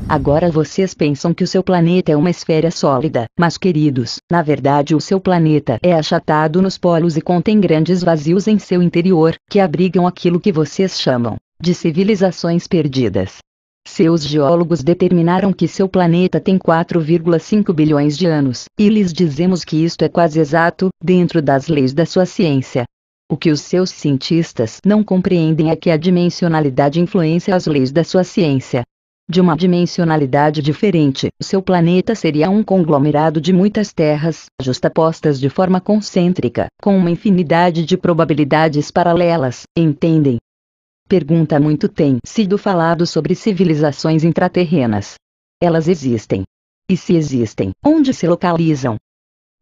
Agora vocês pensam que o seu planeta é uma esfera sólida, mas queridos, na verdade o seu planeta é achatado nos polos e contém grandes vazios em seu interior, que abrigam aquilo que vocês chamam de civilizações perdidas. Seus geólogos determinaram que seu planeta tem 4,5 bilhões de anos, e lhes dizemos que isto é quase exato, dentro das leis da sua ciência. O que os seus cientistas não compreendem é que a dimensionalidade influencia as leis da sua ciência. De uma dimensionalidade diferente, seu planeta seria um conglomerado de muitas terras, justapostas de forma concêntrica, com uma infinidade de probabilidades paralelas, entendem? Pergunta: muito tem sido falado sobre civilizações intraterrenas. Elas existem. E se existem, onde se localizam?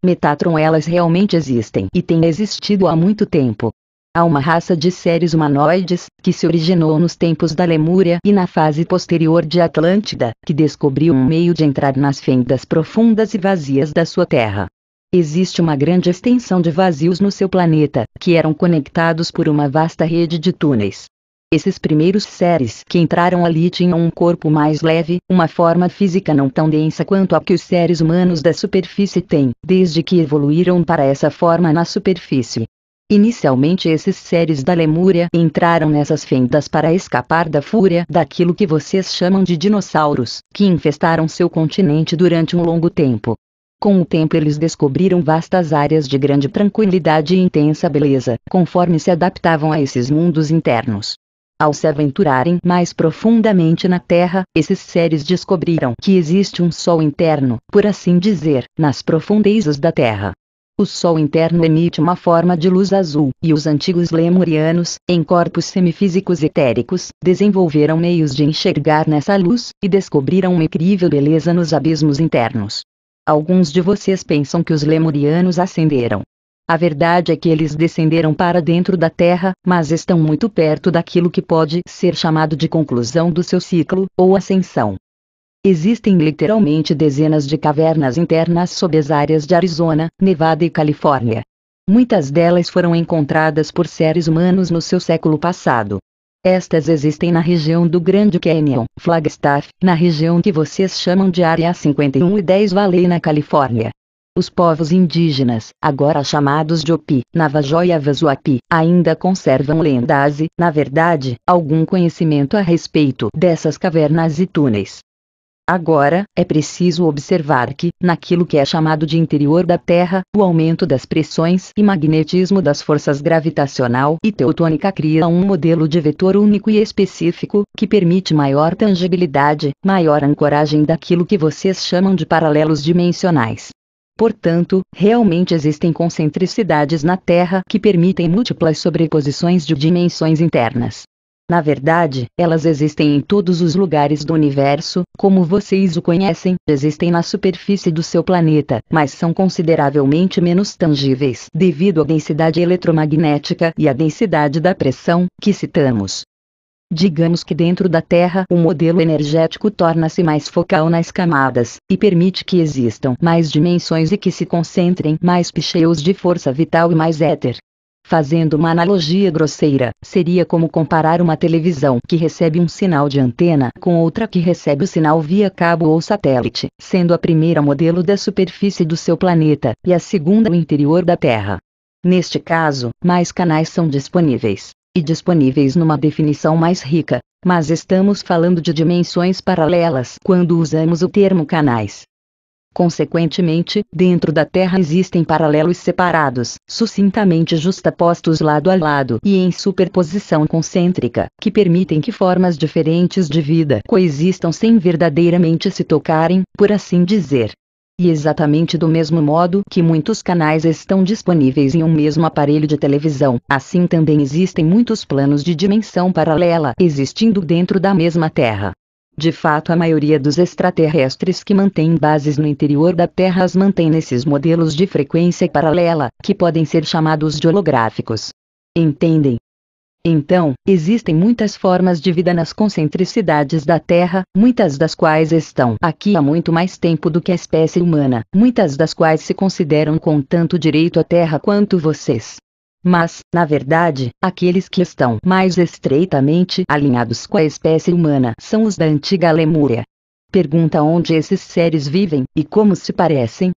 Metatron: elas realmente existem e têm existido há muito tempo. Há uma raça de seres humanoides, que se originou nos tempos da Lemúria e na fase posterior de Atlântida, que descobriu um meio de entrar nas fendas profundas e vazias da sua terra. Existe uma grande extensão de vazios no seu planeta, que eram conectados por uma vasta rede de túneis. Esses primeiros seres que entraram ali tinham um corpo mais leve, uma forma física não tão densa quanto a que os seres humanos da superfície têm, desde que evoluíram para essa forma na superfície. Inicialmente esses seres da Lemúria entraram nessas fendas para escapar da fúria daquilo que vocês chamam de dinossauros, que infestaram seu continente durante um longo tempo. Com o tempo eles descobriram vastas áreas de grande tranquilidade e intensa beleza, conforme se adaptavam a esses mundos internos. Ao se aventurarem mais profundamente na Terra, esses seres descobriram que existe um Sol interno, por assim dizer, nas profundezas da Terra. O Sol interno emite uma forma de luz azul, e os antigos lemurianos, em corpos semifísicos etéricos, desenvolveram meios de enxergar nessa luz, e descobriram uma incrível beleza nos abismos internos. Alguns de vocês pensam que os lemurianos ascenderam. A verdade é que eles descenderam para dentro da Terra, mas estão muito perto daquilo que pode ser chamado de conclusão do seu ciclo, ou ascensão. Existem literalmente dezenas de cavernas internas sob as áreas de Arizona, Nevada e Califórnia. Muitas delas foram encontradas por seres humanos no seu século passado. Estas existem na região do Grande Canyon, Flagstaff, na região que vocês chamam de Área 51 e 10 Valley na Califórnia. Os povos indígenas, agora chamados de Hopi, Navajo e Avazuapi, ainda conservam lendas e, na verdade, algum conhecimento a respeito dessas cavernas e túneis. Agora, é preciso observar que, naquilo que é chamado de interior da Terra, o aumento das pressões e magnetismo das forças gravitacional e teutônica cria um modelo de vetor único e específico, que permite maior tangibilidade, maior ancoragem daquilo que vocês chamam de paralelos dimensionais. Portanto, realmente existem concentricidades na Terra que permitem múltiplas sobreposições de dimensões internas. Na verdade, elas existem em todos os lugares do universo, como vocês o conhecem, existem na superfície do seu planeta, mas são consideravelmente menos tangíveis devido à densidade eletromagnética e à densidade da pressão, que citamos. Digamos que dentro da Terra o modelo energético torna-se mais focal nas camadas, e permite que existam mais dimensões e que se concentrem mais picheios de força vital e mais éter. Fazendo uma analogia grosseira, seria como comparar uma televisão que recebe um sinal de antena com outra que recebe o sinal via cabo ou satélite, sendo a primeira modelo da superfície do seu planeta, e a segunda o interior da Terra. Neste caso, mais canais são disponíveis, e disponíveis numa definição mais rica, mas estamos falando de dimensões paralelas quando usamos o termo canais. Consequentemente, dentro da Terra existem paralelos separados, sucintamente justapostos lado a lado e em superposição concêntrica, que permitem que formas diferentes de vida coexistam sem verdadeiramente se tocarem, por assim dizer. E exatamente do mesmo modo que muitos canais estão disponíveis em um mesmo aparelho de televisão, assim também existem muitos planos de dimensão paralela existindo dentro da mesma Terra. De fato, a maioria dos extraterrestres que mantêm bases no interior da Terra as mantém nesses modelos de frequência paralela, que podem ser chamados de holográficos. Entendem? Então, existem muitas formas de vida nas concentricidades da Terra, muitas das quais estão aqui há muito mais tempo do que a espécie humana, muitas das quais se consideram com tanto direito à Terra quanto vocês. Mas, na verdade, aqueles que estão mais estreitamente alinhados com a espécie humana são os da antiga Lemúria. Pergunta onde esses seres vivem, e como se parecem.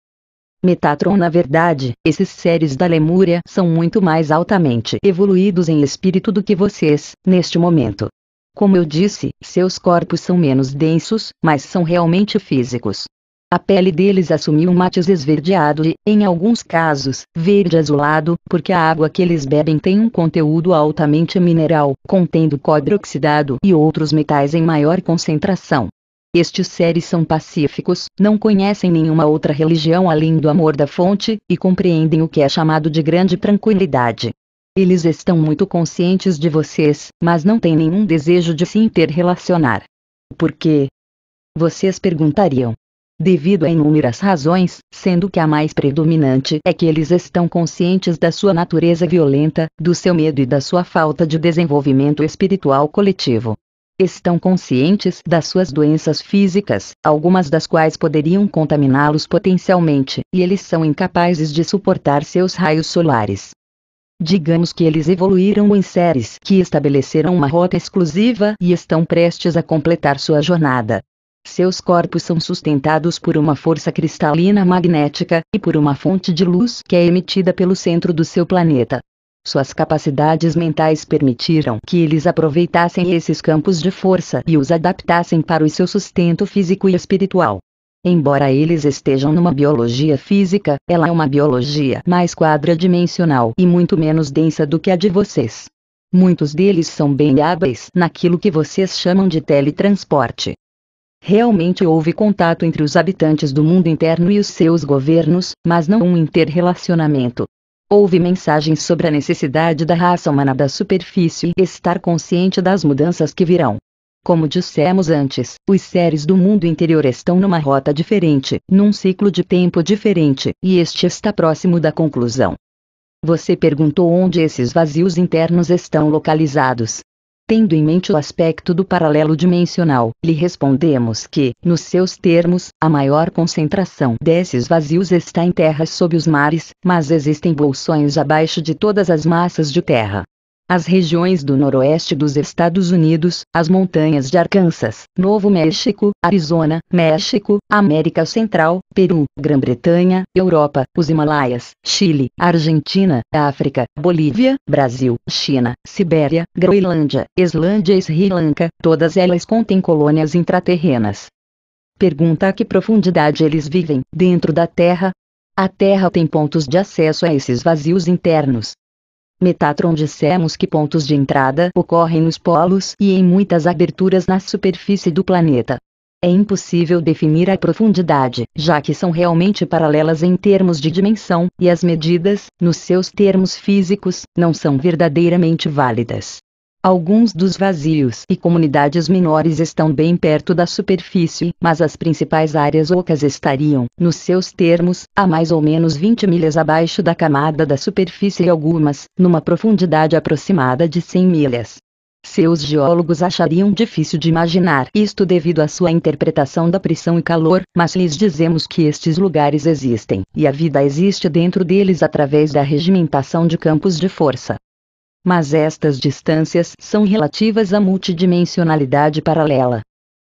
Metatron. Na verdade, esses seres da Lemúria são muito mais altamente evoluídos em espírito do que vocês, neste momento. Como eu disse, seus corpos são menos densos, mas são realmente físicos. A pele deles assumiu um matiz esverdeado e, em alguns casos, verde azulado, porque a água que eles bebem tem um conteúdo altamente mineral, contendo cobre oxidado e outros metais em maior concentração. Estes seres são pacíficos, não conhecem nenhuma outra religião além do amor da fonte, e compreendem o que é chamado de grande tranquilidade. Eles estão muito conscientes de vocês, mas não têm nenhum desejo de se interrelacionar. Por quê? Vocês perguntariam. Devido a inúmeras razões, sendo que a mais predominante é que eles estão conscientes da sua natureza violenta, do seu medo e da sua falta de desenvolvimento espiritual coletivo. Estão conscientes das suas doenças físicas, algumas das quais poderiam contaminá-los potencialmente, e eles são incapazes de suportar seus raios solares. Digamos que eles evoluíram em seres que estabeleceram uma rota exclusiva e estão prestes a completar sua jornada. Seus corpos são sustentados por uma força cristalina magnética, e por uma fonte de luz que é emitida pelo centro do seu planeta. Suas capacidades mentais permitiram que eles aproveitassem esses campos de força e os adaptassem para o seu sustento físico e espiritual. Embora eles estejam numa biologia física, ela é uma biologia mais quadridimensional e muito menos densa do que a de vocês. Muitos deles são bem hábeis naquilo que vocês chamam de teletransporte. Realmente houve contato entre os habitantes do mundo interno e os seus governos, mas não um interrelacionamento. Houve mensagens sobre a necessidade da raça humana da superfície estar consciente das mudanças que virão. Como dissemos antes, os seres do mundo interior estão numa rota diferente, num ciclo de tempo diferente, e este está próximo da conclusão. Você perguntou onde esses vazios internos estão localizados. Tendo em mente o aspecto do paralelo dimensional, lhe respondemos que, nos seus termos, a maior concentração desses vazios está em terras sob os mares, mas existem bolsões abaixo de todas as massas de terra. As regiões do noroeste dos Estados Unidos, as montanhas de Arkansas, Novo México, Arizona, México, América Central, Peru, Grã-Bretanha, Europa, os Himalaias, Chile, Argentina, África, Bolívia, Brasil, China, Sibéria, Groenlândia, Islândia e Sri Lanka, todas elas contêm colônias intraterrenas. Pergunta a que profundidade eles vivem, dentro da Terra? A Terra tem pontos de acesso a esses vazios internos. Metatron. Dissemos que pontos de entrada ocorrem nos polos e em muitas aberturas na superfície do planeta. É impossível definir a profundidade, já que são realmente paralelas em termos de dimensão, e as medidas, nos seus termos físicos, não são verdadeiramente válidas. Alguns dos vazios e comunidades menores estão bem perto da superfície, mas as principais áreas ocas estariam, nos seus termos, a mais ou menos 20 milhas abaixo da camada da superfície e algumas, numa profundidade aproximada de 100 milhas. Seus geólogos achariam difícil de imaginar isto devido à sua interpretação da pressão e calor, mas lhes dizemos que estes lugares existem, e a vida existe dentro deles através da regimentação de campos de força. Mas estas distâncias são relativas à multidimensionalidade paralela.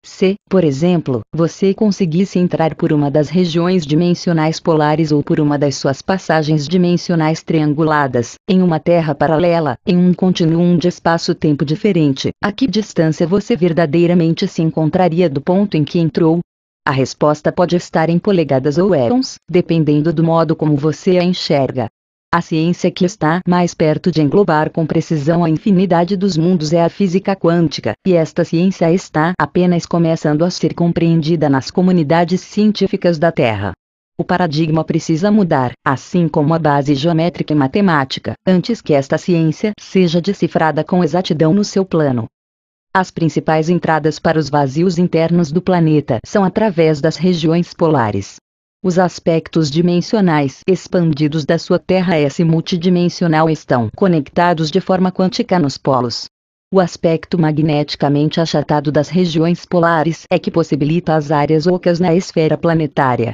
Se, por exemplo, você conseguisse entrar por uma das regiões dimensionais polares ou por uma das suas passagens dimensionais trianguladas, em uma terra paralela, em um continuum de espaço-tempo diferente, a que distância você verdadeiramente se encontraria do ponto em que entrou? A resposta pode estar em polegadas ou éons, dependendo do modo como você a enxerga. A ciência que está mais perto de englobar com precisão a infinidade dos mundos é a física quântica, e esta ciência está apenas começando a ser compreendida nas comunidades científicas da Terra. O paradigma precisa mudar, assim como a base geométrica e matemática, antes que esta ciência seja decifrada com exatidão no seu plano. As principais entradas para os vazios internos do planeta são através das regiões polares. Os aspectos dimensionais expandidos da sua Terra S multidimensional estão conectados de forma quântica nos polos. O aspecto magneticamente achatado das regiões polares é que possibilita as áreas ocas na esfera planetária.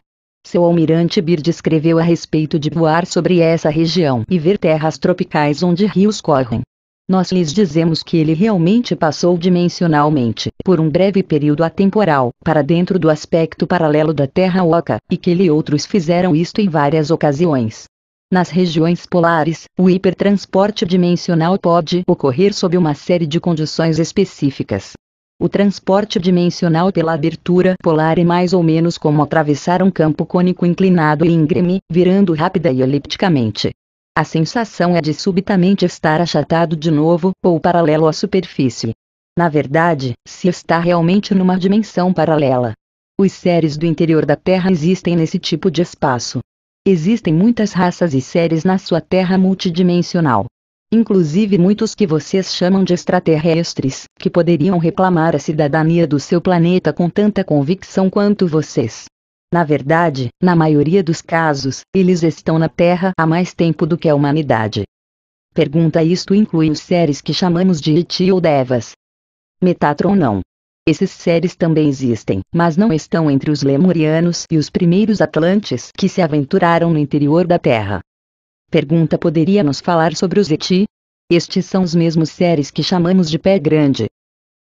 Seu almirante Byrd escreveu a respeito de voar sobre essa região e ver terras tropicais onde rios correm. Nós lhes dizemos que ele realmente passou dimensionalmente, por um breve período atemporal, para dentro do aspecto paralelo da Terra oca, e que ele e outros fizeram isto em várias ocasiões. Nas regiões polares, o hipertransporte dimensional pode ocorrer sob uma série de condições específicas. O transporte dimensional pela abertura polar é mais ou menos como atravessar um campo cônico inclinado e íngreme, virando rápida e elipticamente. A sensação é de subitamente estar achatado de novo, ou paralelo à superfície. Na verdade, se está realmente numa dimensão paralela. Os seres do interior da Terra existem nesse tipo de espaço. Existem muitas raças e seres na sua Terra multidimensional. Inclusive muitos que vocês chamam de extraterrestres, que poderiam reclamar a cidadania do seu planeta com tanta convicção quanto vocês. Na verdade, na maioria dos casos, eles estão na Terra há mais tempo do que a humanidade. Pergunta: isto inclui os seres que chamamos de Eti ou Devas? Metatron: não. Esses seres também existem, mas não estão entre os lemurianos e os primeiros atlantes que se aventuraram no interior da Terra. Pergunta: poderia nos falar sobre os Eti? Estes são os mesmos seres que chamamos de pé grande.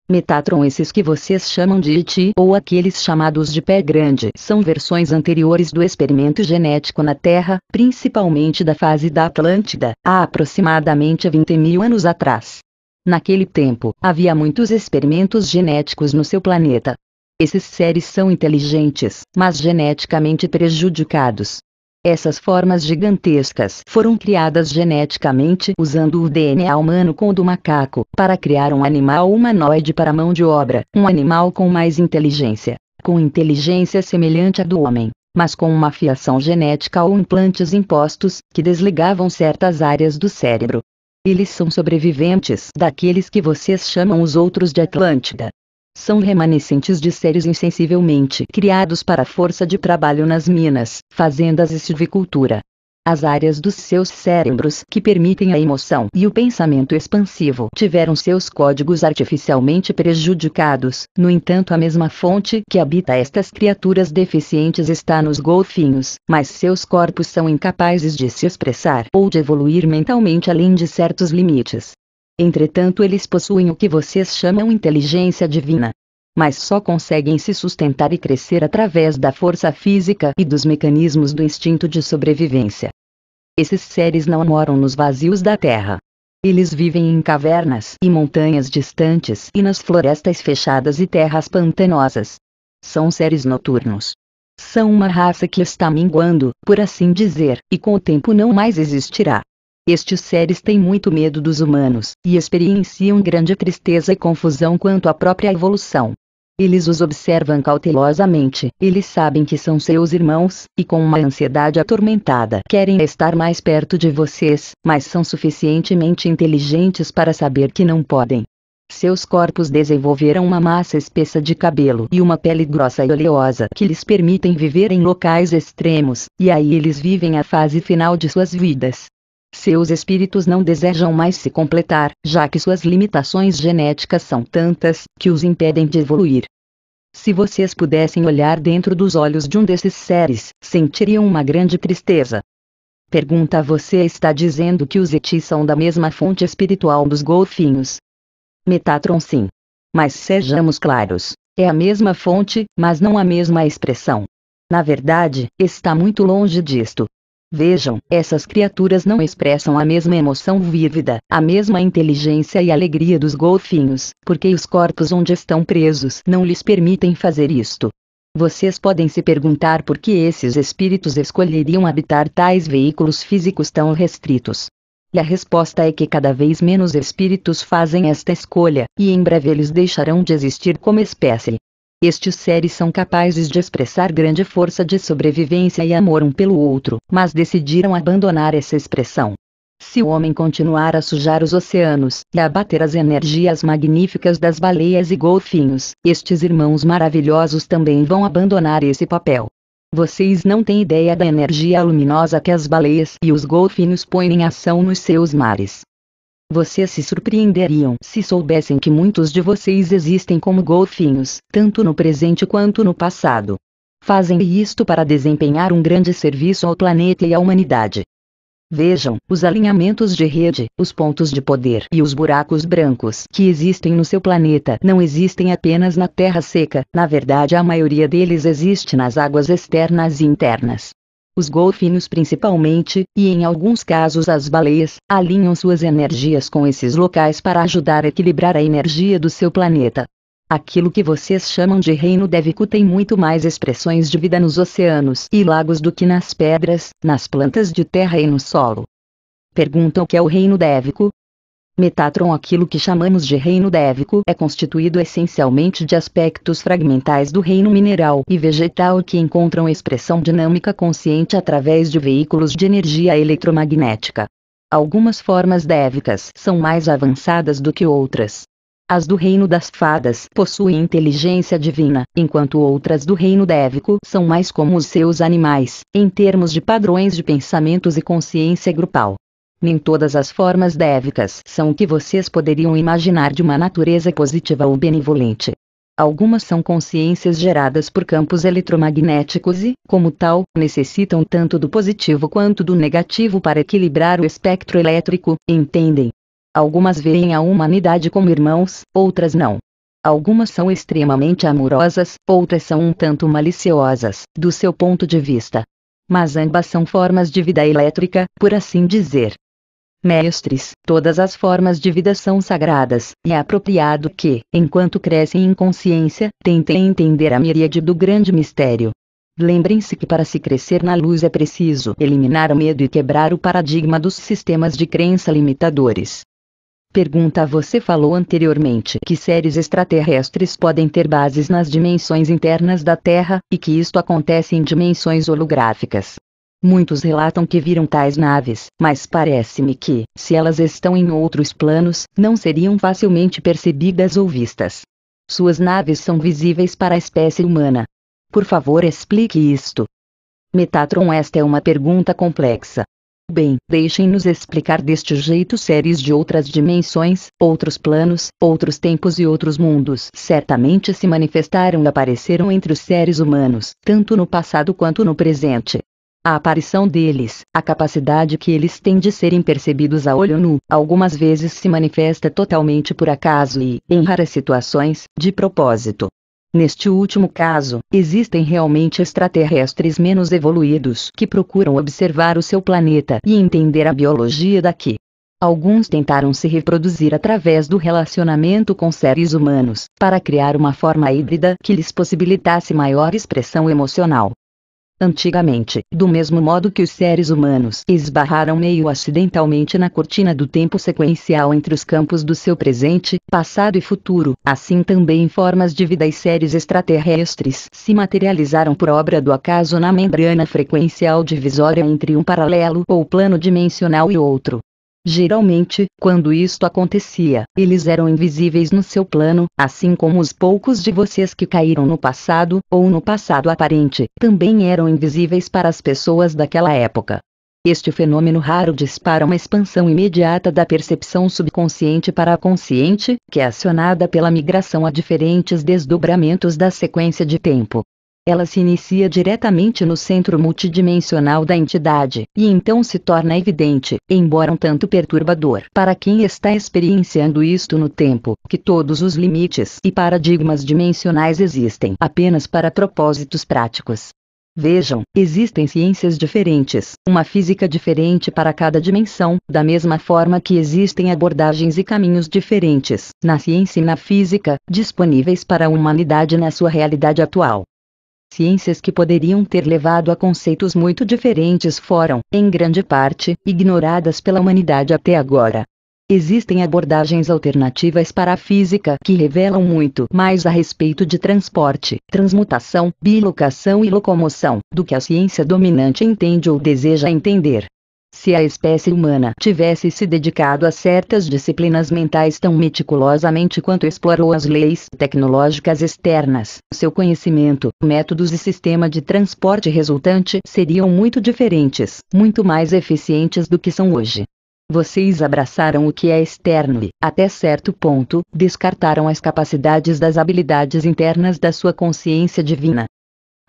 Metatron: esses que vocês chamam de Eti ou aqueles chamados de pé grande são versões anteriores do experimento genético na Terra, principalmente da fase da Atlântida, há aproximadamente 20.000 anos atrás. Naquele tempo, havia muitos experimentos genéticos no seu planeta. Esses seres são inteligentes, mas geneticamente prejudicados. Essas formas gigantescas foram criadas geneticamente usando o DNA humano com o do macaco, para criar um animal humanoide para a mão de obra, um animal com mais inteligência, com inteligência semelhante à do homem, mas com uma fiação genética ou implantes impostos, que desligavam certas áreas do cérebro. Eles são sobreviventes daqueles que vocês chamam os outros de Atlântida. São remanescentes de seres insensivelmente criados para a força de trabalho nas minas, fazendas e silvicultura. As áreas dos seus cérebros que permitem a emoção e o pensamento expansivo tiveram seus códigos artificialmente prejudicados. No entanto, a mesma fonte que habita estas criaturas deficientes está nos golfinhos, mas seus corpos são incapazes de se expressar ou de evoluir mentalmente além de certos limites. Entretanto, eles possuem o que vocês chamam inteligência divina. Mas só conseguem se sustentar e crescer através da força física e dos mecanismos do instinto de sobrevivência. Esses seres não moram nos vazios da Terra. Eles vivem em cavernas e montanhas distantes e nas florestas fechadas e terras pantanosas. São seres noturnos. São uma raça que está minguando, por assim dizer, e com o tempo não mais existirá. Estes seres têm muito medo dos humanos, e experienciam grande tristeza e confusão quanto à própria evolução. Eles os observam cautelosamente, eles sabem que são seus irmãos, e com uma ansiedade atormentada querem estar mais perto de vocês, mas são suficientemente inteligentes para saber que não podem. Seus corpos desenvolveram uma massa espessa de cabelo e uma pele grossa e oleosa que lhes permitem viver em locais extremos, e aí eles vivem a fase final de suas vidas. Seus espíritos não desejam mais se completar, já que suas limitações genéticas são tantas, que os impedem de evoluir. Se vocês pudessem olhar dentro dos olhos de um desses seres, sentiriam uma grande tristeza. Pergunta: você está dizendo que os Eti são da mesma fonte espiritual dos golfinhos? Metatron: sim. Mas sejamos claros, é a mesma fonte, mas não a mesma expressão. Na verdade, está muito longe disto. Vejam, essas criaturas não expressam a mesma emoção vívida, a mesma inteligência e alegria dos golfinhos, porque os corpos onde estão presos não lhes permitem fazer isto. Vocês podem se perguntar por que esses espíritos escolheriam habitar tais veículos físicos tão restritos. E a resposta é que cada vez menos espíritos fazem esta escolha, e em breve eles deixarão de existir como espécie. Estes seres são capazes de expressar grande força de sobrevivência e amor um pelo outro, mas decidiram abandonar essa expressão. Se o homem continuar a sujar os oceanos e a abater as energias magníficas das baleias e golfinhos, estes irmãos maravilhosos também vão abandonar esse papel. Vocês não têm ideia da energia luminosa que as baleias e os golfinhos põem em ação nos seus mares. Vocês se surpreenderiam se soubessem que muitos de vocês existem como golfinhos, tanto no presente quanto no passado. Fazem isto para desempenhar um grande serviço ao planeta e à humanidade. Vejam, os alinhamentos de rede, os pontos de poder e os buracos brancos que existem no seu planeta não existem apenas na Terra seca, na verdade a maioria deles existe nas águas externas e internas. Os golfinhos principalmente, e em alguns casos as baleias, alinham suas energias com esses locais para ajudar a equilibrar a energia do seu planeta. Aquilo que vocês chamam de reino dévico tem muito mais expressões de vida nos oceanos e lagos do que nas pedras, nas plantas de terra e no solo. Perguntam o que é o reino dévico? Metatron. Aquilo que chamamos de reino dévico é constituído essencialmente de aspectos fragmentais do reino mineral e vegetal que encontram expressão dinâmica consciente através de veículos de energia eletromagnética. Algumas formas dévicas são mais avançadas do que outras. As do reino das fadas possuem inteligência divina, enquanto outras do reino dévico são mais como os seus animais, em termos de padrões de pensamentos e consciência grupal. Nem todas as formas dévicas são o que vocês poderiam imaginar de uma natureza positiva ou benevolente. Algumas são consciências geradas por campos eletromagnéticos e, como tal, necessitam tanto do positivo quanto do negativo para equilibrar o espectro elétrico, entendem? Algumas veem a humanidade como irmãos, outras não. Algumas são extremamente amorosas, outras são um tanto maliciosas, do seu ponto de vista. Mas ambas são formas de vida elétrica, por assim dizer. Mestres, todas as formas de vida são sagradas, e é apropriado que, enquanto crescem em consciência, tentem entender a miríade do grande mistério. Lembrem-se que para se crescer na luz é preciso eliminar o medo e quebrar o paradigma dos sistemas de crença limitadores. Pergunta: você falou anteriormente que seres extraterrestres podem ter bases nas dimensões internas da Terra, e que isto acontece em dimensões holográficas. Muitos relatam que viram tais naves, mas parece-me que, se elas estão em outros planos, não seriam facilmente percebidas ou vistas. Suas naves são visíveis para a espécie humana. Por favor, explique isto. Metatron: esta é uma pergunta complexa. Bem, deixem-nos explicar deste jeito. Seres de outras dimensões, outros planos, outros tempos e outros mundos certamente se manifestaram e apareceram entre os seres humanos, tanto no passado quanto no presente. A aparição deles, a capacidade que eles têm de serem percebidos a olho nu, algumas vezes se manifesta totalmente por acaso e, em raras situações, de propósito. Neste último caso, existem realmente extraterrestres menos evoluídos que procuram observar o seu planeta e entender a biologia daqui. Alguns tentaram se reproduzir através do relacionamento com seres humanos, para criar uma forma híbrida que lhes possibilitasse maior expressão emocional. Antigamente, do mesmo modo que os seres humanos esbarraram meio acidentalmente na cortina do tempo sequencial entre os campos do seu presente, passado e futuro, assim também formas de vida e seres extraterrestres se materializaram por obra do acaso na membrana frequencial divisória entre um paralelo ou plano dimensional e outro. Geralmente, quando isto acontecia, eles eram invisíveis no seu plano, assim como os poucos de vocês que caíram no passado, ou no passado aparente, também eram invisíveis para as pessoas daquela época. Este fenômeno raro dispara uma expansão imediata da percepção subconsciente para a consciente, que é acionada pela migração a diferentes desdobramentos da sequência de tempo. Ela se inicia diretamente no centro multidimensional da entidade, e então se torna evidente, embora um tanto perturbador para quem está experienciando isto no tempo, que todos os limites e paradigmas dimensionais existem apenas para propósitos práticos. Vejam, existem ciências diferentes, uma física diferente para cada dimensão, da mesma forma que existem abordagens e caminhos diferentes, na ciência e na física, disponíveis para a humanidade na sua realidade atual. Ciências que poderiam ter levado a conceitos muito diferentes foram, em grande parte, ignoradas pela humanidade até agora. Existem abordagens alternativas para a física que revelam muito mais a respeito de transporte, transmutação, bilocação e locomoção, do que a ciência dominante entende ou deseja entender. Se a espécie humana tivesse se dedicado a certas disciplinas mentais tão meticulosamente quanto explorou as leis tecnológicas externas, seu conhecimento, métodos e sistema de transporte resultante seriam muito diferentes, muito mais eficientes do que são hoje. Vocês abraçaram o que é externo e, até certo ponto, descartaram as capacidades das habilidades internas da sua consciência divina.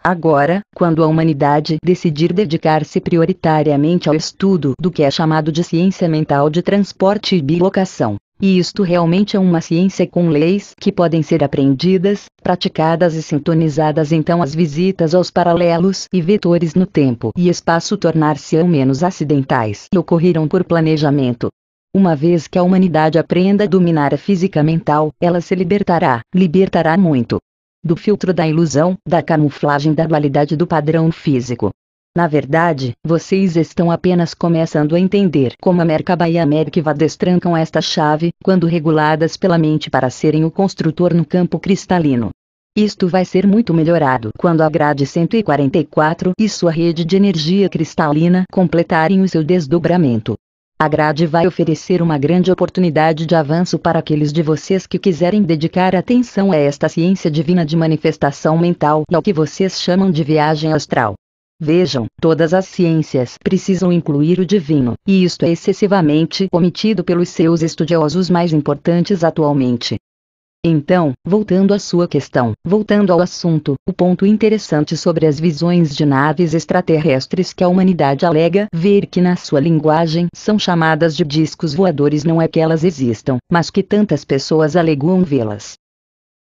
Agora, quando a humanidade decidir dedicar-se prioritariamente ao estudo do que é chamado de ciência mental de transporte e bilocação, e isto realmente é uma ciência com leis que podem ser aprendidas, praticadas e sintonizadas, então as visitas aos paralelos e vetores no tempo e espaço tornar-se-ão menos acidentais e ocorrerão por planejamento. Uma vez que a humanidade aprenda a dominar a física mental, ela se libertará muito do filtro da ilusão, da camuflagem da dualidade do padrão físico. Na verdade, vocês estão apenas começando a entender como a Merkaba e a Merkava destrancam esta chave, quando reguladas pela mente para serem o construtor no campo cristalino. Isto vai ser muito melhorado quando a grade 144 e sua rede de energia cristalina completarem o seu desdobramento. A grade vai oferecer uma grande oportunidade de avanço para aqueles de vocês que quiserem dedicar atenção a esta ciência divina de manifestação mental e ao que vocês chamam de viagem astral. Vejam, todas as ciências precisam incluir o divino, e isto é excessivamente omitido pelos seus estudiosos mais importantes atualmente. Então, voltando à sua questão, voltando ao assunto, o ponto interessante sobre as visões de naves extraterrestres que a humanidade alega ver que na sua linguagem são chamadas de discos voadores não é que elas existam, mas que tantas pessoas alegam vê-las.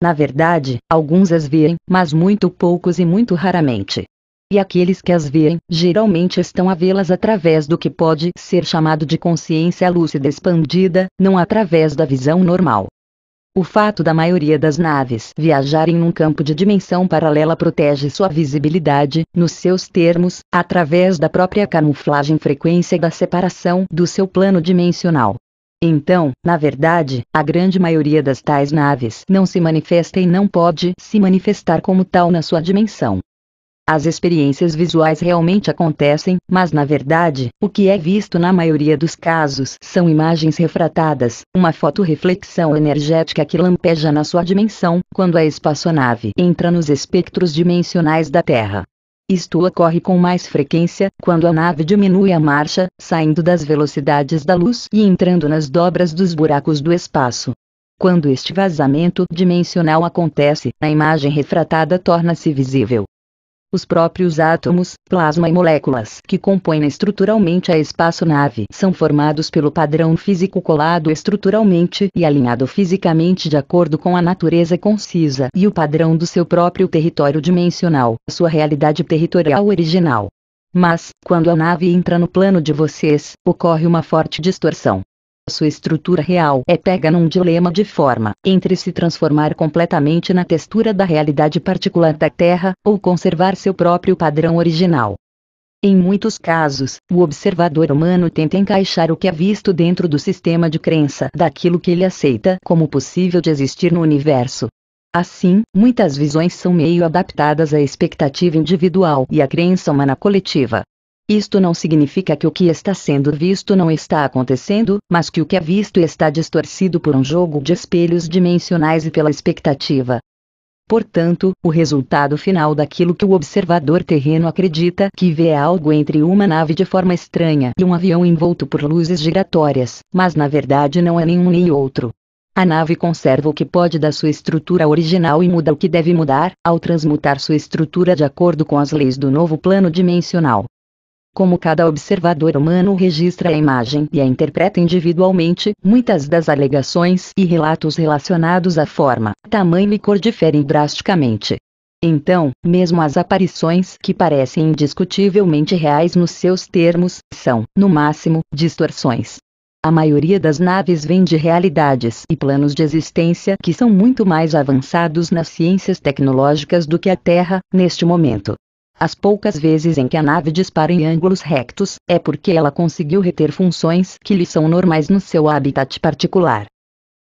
Na verdade, alguns as veem, mas muito poucos e muito raramente. E aqueles que as veem, geralmente estão a vê-las através do que pode ser chamado de consciência lúcida expandida, não através da visão normal. O fato da maioria das naves viajarem num campo de dimensão paralela protege sua visibilidade, nos seus termos, através da própria camuflagem frequência da separação do seu plano dimensional. Então, na verdade, a grande maioria das tais naves não se manifesta e não pode se manifestar como tal na sua dimensão. As experiências visuais realmente acontecem, mas na verdade, o que é visto na maioria dos casos são imagens refratadas, uma fotorreflexão energética que lampeja na sua dimensão, quando a espaçonave entra nos espectros dimensionais da Terra. Isto ocorre com mais frequência, quando a nave diminui a marcha, saindo das velocidades da luz e entrando nas dobras dos buracos do espaço. Quando este vazamento dimensional acontece, a imagem refratada torna-se visível. Os próprios átomos, plasma e moléculas que compõem estruturalmente a espaçonave são formados pelo padrão físico colado estruturalmente e alinhado fisicamente de acordo com a natureza concisa e o padrão do seu próprio território dimensional, sua realidade territorial original. Mas, quando a nave entra no plano de vocês, ocorre uma forte distorção. Sua estrutura real é pega num dilema de forma entre se transformar completamente na textura da realidade particular da Terra, ou conservar seu próprio padrão original. Em muitos casos, o observador humano tenta encaixar o que é visto dentro do sistema de crença daquilo que ele aceita como possível de existir no universo. Assim, muitas visões são meio adaptadas à expectativa individual e à crença humana coletiva. Isto não significa que o que está sendo visto não está acontecendo, mas que o que é visto está distorcido por um jogo de espelhos dimensionais e pela expectativa. Portanto, o resultado final daquilo que o observador terreno acredita que vê é algo entre uma nave de forma estranha e um avião envolto por luzes giratórias, mas na verdade não é nenhum nem outro. A nave conserva o que pode da sua estrutura original e muda o que deve mudar, ao transmutar sua estrutura de acordo com as leis do novo plano dimensional. Como cada observador humano registra a imagem e a interpreta individualmente, muitas das alegações e relatos relacionados à forma, tamanho e cor diferem drasticamente. Então, mesmo as aparições que parecem indiscutivelmente reais nos seus termos, são, no máximo, distorções. A maioria das naves vem de realidades e planos de existência que são muito mais avançados nas ciências tecnológicas do que a Terra, neste momento. As poucas vezes em que a nave dispara em ângulos rectos, é porque ela conseguiu reter funções que lhe são normais no seu habitat particular.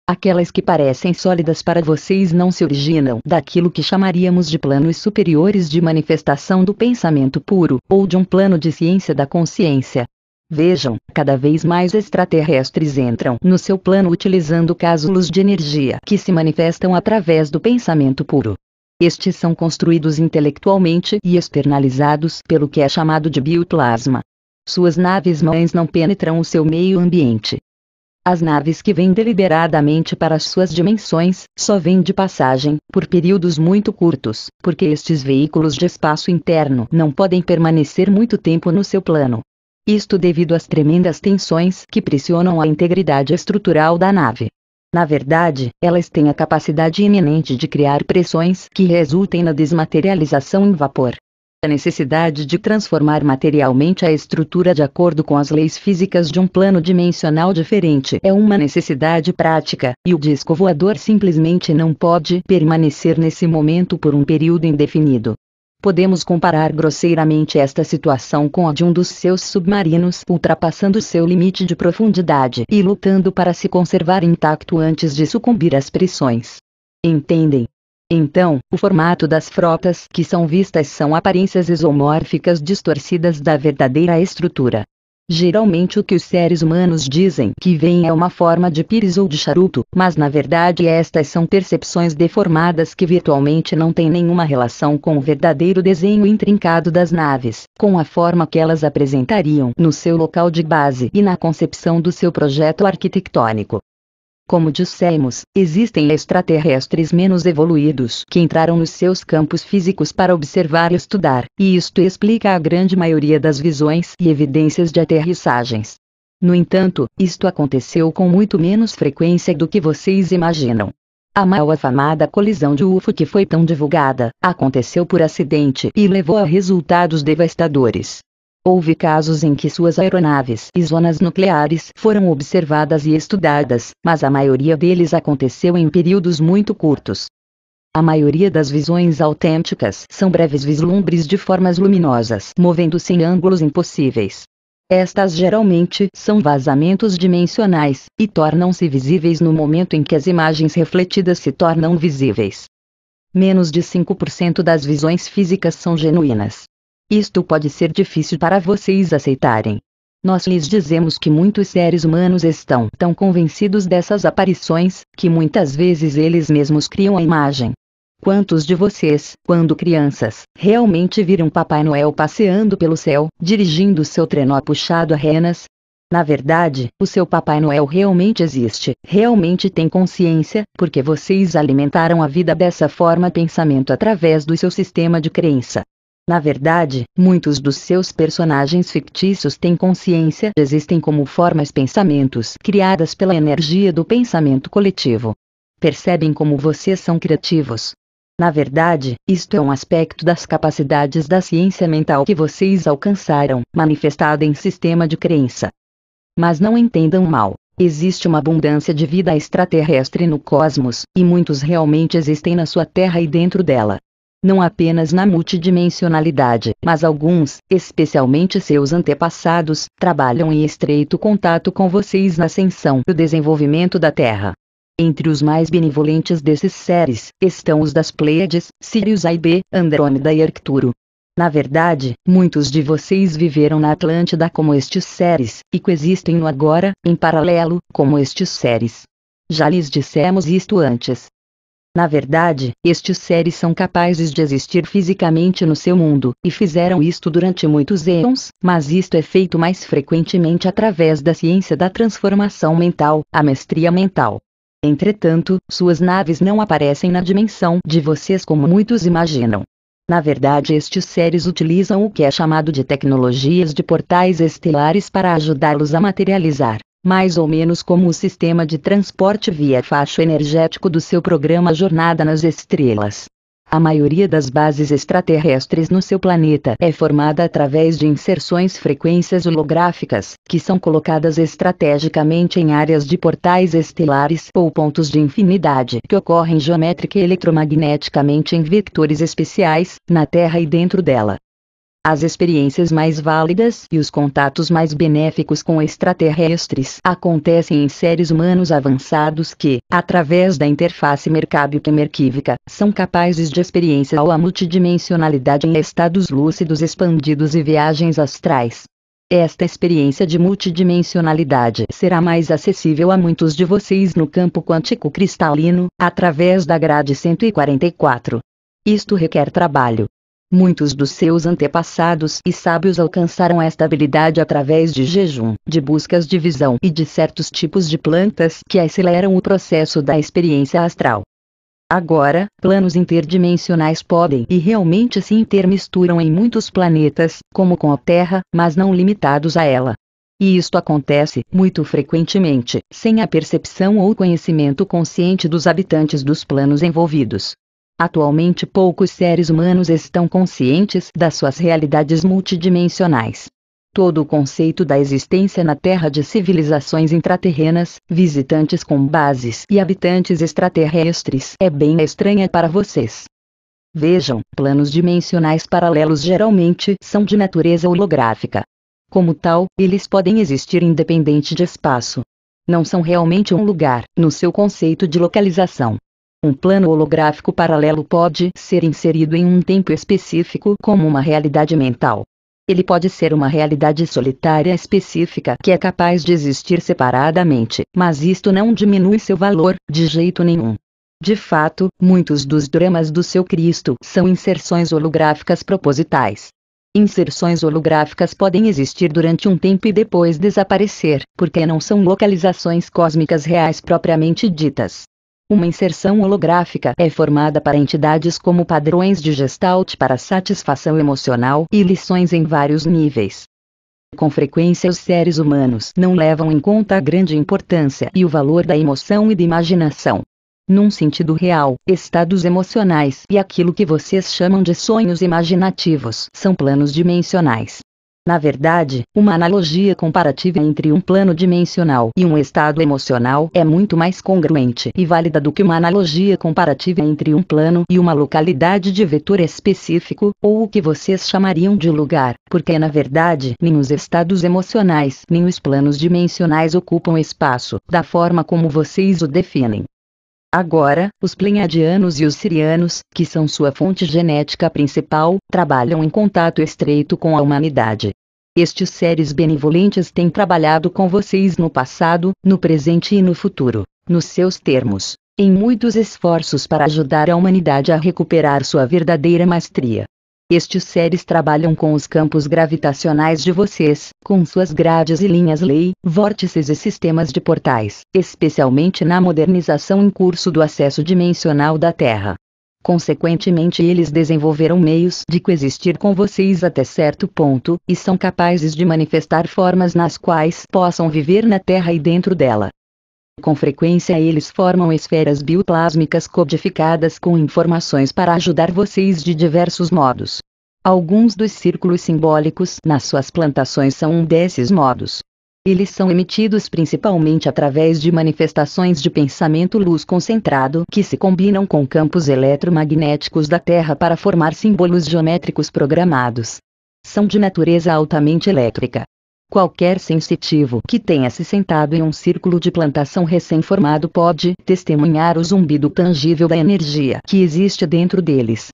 Aquelas que parecem sólidas para vocês não se originam daquilo que chamaríamos de planos superiores de manifestação do pensamento puro, ou de um plano de ciência da consciência. Vejam, cada vez mais extraterrestres entram no seu plano utilizando cápsulas de energia que se manifestam através do pensamento puro. Estes são construídos intelectualmente e externalizados pelo que é chamado de bioplasma. Suas naves-mães não penetram o seu meio ambiente. As naves que vêm deliberadamente para as suas dimensões, só vêm de passagem, por períodos muito curtos, porque estes veículos de espaço interno não podem permanecer muito tempo no seu plano. Isto devido às tremendas tensões que pressionam a integridade estrutural da nave. Na verdade, elas têm a capacidade iminente de criar pressões que resultem na desmaterialização em vapor. A necessidade de transformar materialmente a estrutura de acordo com as leis físicas de um plano dimensional diferente é uma necessidade prática, e o disco voador simplesmente não pode permanecer nesse momento por um período indefinido. Podemos comparar grosseiramente esta situação com a de um dos seus submarinos ultrapassando seu limite de profundidade e lutando para se conservar intacto antes de sucumbir às pressões. Entendem? Então, o formato das frotas que são vistas são aparências isomórficas distorcidas da verdadeira estrutura. Geralmente o que os seres humanos dizem que veem é uma forma de pires ou de charuto, mas na verdade estas são percepções deformadas que virtualmente não têm nenhuma relação com o verdadeiro desenho intrincado das naves, com a forma que elas apresentariam no seu local de base e na concepção do seu projeto arquitetônico. Como dissemos, existem extraterrestres menos evoluídos que entraram nos seus campos físicos para observar e estudar, e isto explica a grande maioria das visões e evidências de aterrissagens. No entanto, isto aconteceu com muito menos frequência do que vocês imaginam. A mal afamada colisão de UFO que foi tão divulgada, aconteceu por acidente e levou a resultados devastadores. Houve casos em que suas aeronaves e zonas nucleares foram observadas e estudadas, mas a maioria deles aconteceu em períodos muito curtos. A maioria das visões autênticas são breves vislumbres de formas luminosas movendo-se em ângulos impossíveis. Estas geralmente são vazamentos dimensionais, e tornam-se visíveis no momento em que as imagens refletidas se tornam visíveis. Menos de 5% das visões físicas são genuínas. Isto pode ser difícil para vocês aceitarem. Nós lhes dizemos que muitos seres humanos estão tão convencidos dessas aparições, que muitas vezes eles mesmos criam a imagem. Quantos de vocês, quando crianças, realmente viram Papai Noel passeando pelo céu, dirigindo seu trenó puxado a renas? Na verdade, o seu Papai Noel realmente existe, realmente tem consciência, porque vocês alimentaram a vida dessa forma pensamento através do seu sistema de crença. Na verdade, muitos dos seus personagens fictícios têm consciência, existem como formas pensamentos criadas pela energia do pensamento coletivo. Percebem como vocês são criativos? Na verdade, isto é um aspecto das capacidades da ciência mental que vocês alcançaram, manifestada em sistema de crença. Mas não entendam mal. Existe uma abundância de vida extraterrestre no cosmos, e muitos realmente existem na sua Terra e dentro dela. Não apenas na multidimensionalidade, mas alguns, especialmente seus antepassados, trabalham em estreito contato com vocês na ascensão e o desenvolvimento da Terra. Entre os mais benevolentes desses seres, estão os das Pleiades, Sirius A e B, Andrômeda e Arcturo. Na verdade, muitos de vocês viveram na Atlântida como estes seres, e coexistem no agora, em paralelo, como estes seres. Já lhes dissemos isto antes. Na verdade, estes seres são capazes de existir fisicamente no seu mundo, e fizeram isto durante muitos eons, mas isto é feito mais frequentemente através da ciência da transformação mental, a mestria mental. Entretanto, suas naves não aparecem na dimensão de vocês como muitos imaginam. Na verdade, estes seres utilizam o que é chamado de tecnologias de portais estelares para ajudá-los a materializar, mais ou menos como o sistema de transporte via facho energético do seu programa Jornada nas Estrelas. A maioria das bases extraterrestres no seu planeta é formada através de inserções frequências holográficas, que são colocadas estrategicamente em áreas de portais estelares ou pontos de infinidade que ocorrem geométrica e eletromagneticamente em vetores especiais, na Terra e dentro dela. As experiências mais válidas e os contatos mais benéficos com extraterrestres acontecem em seres humanos avançados que, através da interface mercábica-emerquívica, são capazes de experienciar a multidimensionalidade em estados lúcidos expandidos e viagens astrais. Esta experiência de multidimensionalidade será mais acessível a muitos de vocês no campo quântico cristalino, através da grade 144. Isto requer trabalho. Muitos dos seus antepassados e sábios alcançaram esta habilidade através de jejum, de buscas de visão e de certos tipos de plantas que aceleram o processo da experiência astral. Agora, planos interdimensionais podem e realmente se intermisturam em muitos planetas, como com a Terra, mas não limitados a ela. E isto acontece, muito frequentemente, sem a percepção ou conhecimento consciente dos habitantes dos planos envolvidos. Atualmente poucos seres humanos estão conscientes das suas realidades multidimensionais. Todo o conceito da existência na Terra de civilizações intraterrenas, visitantes com bases e habitantes extraterrestres é bem estranha para vocês. Vejam, planos dimensionais paralelos geralmente são de natureza holográfica. Como tal, eles podem existir independente de espaço. Não são realmente um lugar, no seu conceito de localização. Um plano holográfico paralelo pode ser inserido em um tempo específico como uma realidade mental. Ele pode ser uma realidade solitária específica que é capaz de existir separadamente, mas isto não diminui seu valor, de jeito nenhum. De fato, muitos dos dramas do seu Cristo são inserções holográficas propositais. Inserções holográficas podem existir durante um tempo e depois desaparecer, porque não são localizações cósmicas reais propriamente ditas. Uma inserção holográfica é formada para entidades como padrões de Gestalt para satisfação emocional e lições em vários níveis. Com frequência os seres humanos não levam em conta a grande importância e o valor da emoção e da imaginação. Num sentido real, estados emocionais e aquilo que vocês chamam de sonhos imaginativos são planos dimensionais. Na verdade, uma analogia comparativa entre um plano dimensional e um estado emocional é muito mais congruente e válida do que uma analogia comparativa entre um plano e uma localidade de vetor específico, ou o que vocês chamariam de lugar, porque na verdade nem os estados emocionais nem os planos dimensionais ocupam espaço, da forma como vocês o definem. Agora, os pleiadianos e os sirianos, que são sua fonte genética principal, trabalham em contato estreito com a humanidade. Estes seres benevolentes têm trabalhado com vocês no passado, no presente e no futuro, nos seus termos, em muitos esforços para ajudar a humanidade a recuperar sua verdadeira maestria. Estes seres trabalham com os campos gravitacionais de vocês, com suas grades e linhas-lei, vórtices e sistemas de portais, especialmente na modernização em curso do acesso dimensional da Terra. Consequentemente, eles desenvolveram meios de coexistir com vocês até certo ponto, e são capazes de manifestar formas nas quais possam viver na Terra e dentro dela. Com frequência eles formam esferas bioplásmicas codificadas com informações para ajudar vocês de diversos modos. Alguns dos círculos simbólicos nas suas plantações são um desses modos. Eles são emitidos principalmente através de manifestações de pensamento-luz concentrado que se combinam com campos eletromagnéticos da Terra para formar símbolos geométricos programados. São de natureza altamente elétrica. Qualquer sensitivo que tenha se sentado em um círculo de plantação recém-formado pode testemunhar o zumbido tangível da energia que existe dentro deles.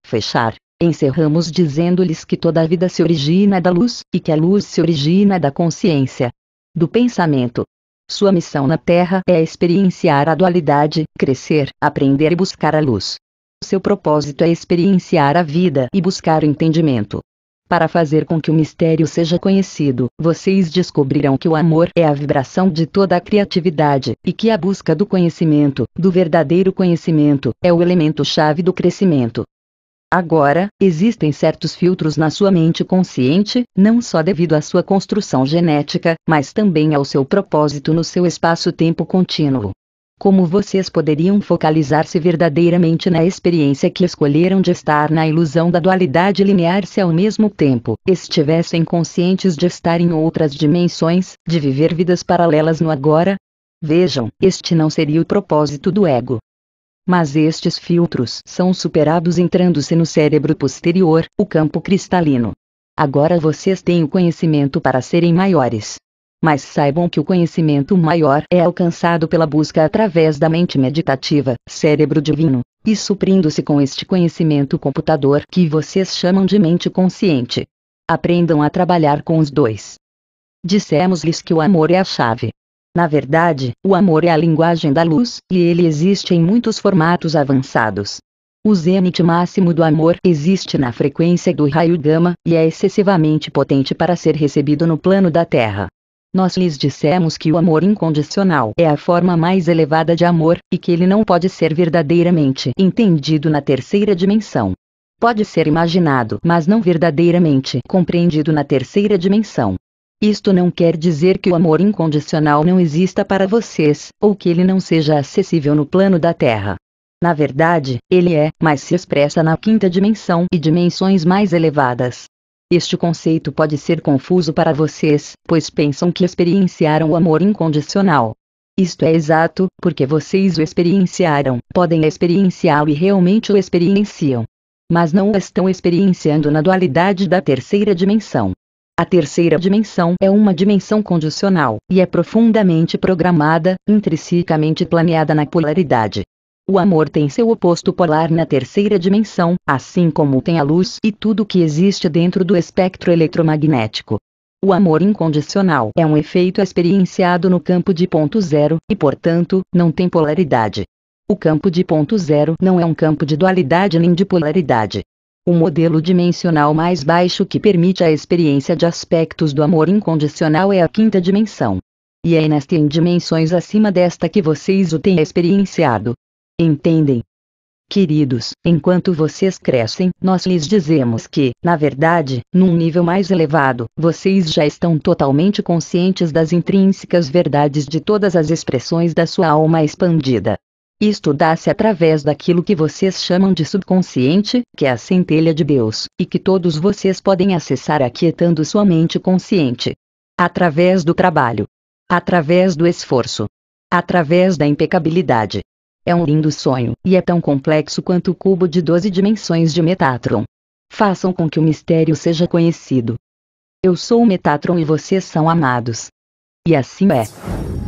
Fechar. Encerramos dizendo-lhes que toda a vida se origina da luz, e que a luz se origina da consciência, do pensamento. Sua missão na Terra é experienciar a dualidade, crescer, aprender e buscar a luz. Seu propósito é experienciar a vida e buscar o entendimento. Para fazer com que o mistério seja conhecido, vocês descobrirão que o amor é a vibração de toda a criatividade, e que a busca do conhecimento, do verdadeiro conhecimento, é o elemento-chave do crescimento. Agora, existem certos filtros na sua mente consciente, não só devido à sua construção genética, mas também ao seu propósito no seu espaço-tempo contínuo. Como vocês poderiam focalizar-se verdadeiramente na experiência que escolheram de estar na ilusão da dualidade linear se ao mesmo tempo estivessem conscientes de estar em outras dimensões, de viver vidas paralelas no agora? Vejam, este não seria o propósito do ego. Mas estes filtros são superados entrando-se no cérebro posterior, o campo cristalino. Agora vocês têm o conhecimento para serem maiores. Mas saibam que o conhecimento maior é alcançado pela busca através da mente meditativa, cérebro divino, e suprindo-se com este conhecimento computador que vocês chamam de mente consciente. Aprendam a trabalhar com os dois. Dissemos-lhes que o amor é a chave. Na verdade, o amor é a linguagem da luz, e ele existe em muitos formatos avançados. O zênite máximo do amor existe na frequência do raio gama, e é excessivamente potente para ser recebido no plano da Terra. Nós lhes dissemos que o amor incondicional é a forma mais elevada de amor, e que ele não pode ser verdadeiramente entendido na terceira dimensão. Pode ser imaginado, mas não verdadeiramente compreendido na terceira dimensão. Isto não quer dizer que o amor incondicional não exista para vocês, ou que ele não seja acessível no plano da Terra. Na verdade, ele é, mas se expressa na quinta dimensão e dimensões mais elevadas. Este conceito pode ser confuso para vocês, pois pensam que experienciaram o amor incondicional. Isto é exato, porque vocês o experienciaram, podem experienciá-lo e realmente o experienciam. Mas não o estão experienciando na dualidade da terceira dimensão. A terceira dimensão é uma dimensão condicional, e é profundamente programada, intrinsecamente planeada na polaridade. O amor tem seu oposto polar na terceira dimensão, assim como tem a luz e tudo que existe dentro do espectro eletromagnético. O amor incondicional é um efeito experienciado no campo de ponto zero, e portanto, não tem polaridade. O campo de ponto zero não é um campo de dualidade nem de polaridade. O modelo dimensional mais baixo que permite a experiência de aspectos do amor incondicional é a quinta dimensão. E é nesta em dimensões acima desta que vocês o têm experienciado. Entendem? Queridos, enquanto vocês crescem, nós lhes dizemos que, na verdade, num nível mais elevado, vocês já estão totalmente conscientes das intrínsecas verdades de todas as expressões da sua alma expandida. Isto dá-se através daquilo que vocês chamam de subconsciente, que é a centelha de Deus, e que todos vocês podem acessar aquietando sua mente consciente. Através do trabalho. Através do esforço. Através da impecabilidade. É um lindo sonho, e é tão complexo quanto o cubo de 12 dimensões de Metatron. Façam com que o mistério seja conhecido. Eu sou o Metatron e vocês são amados. E assim é.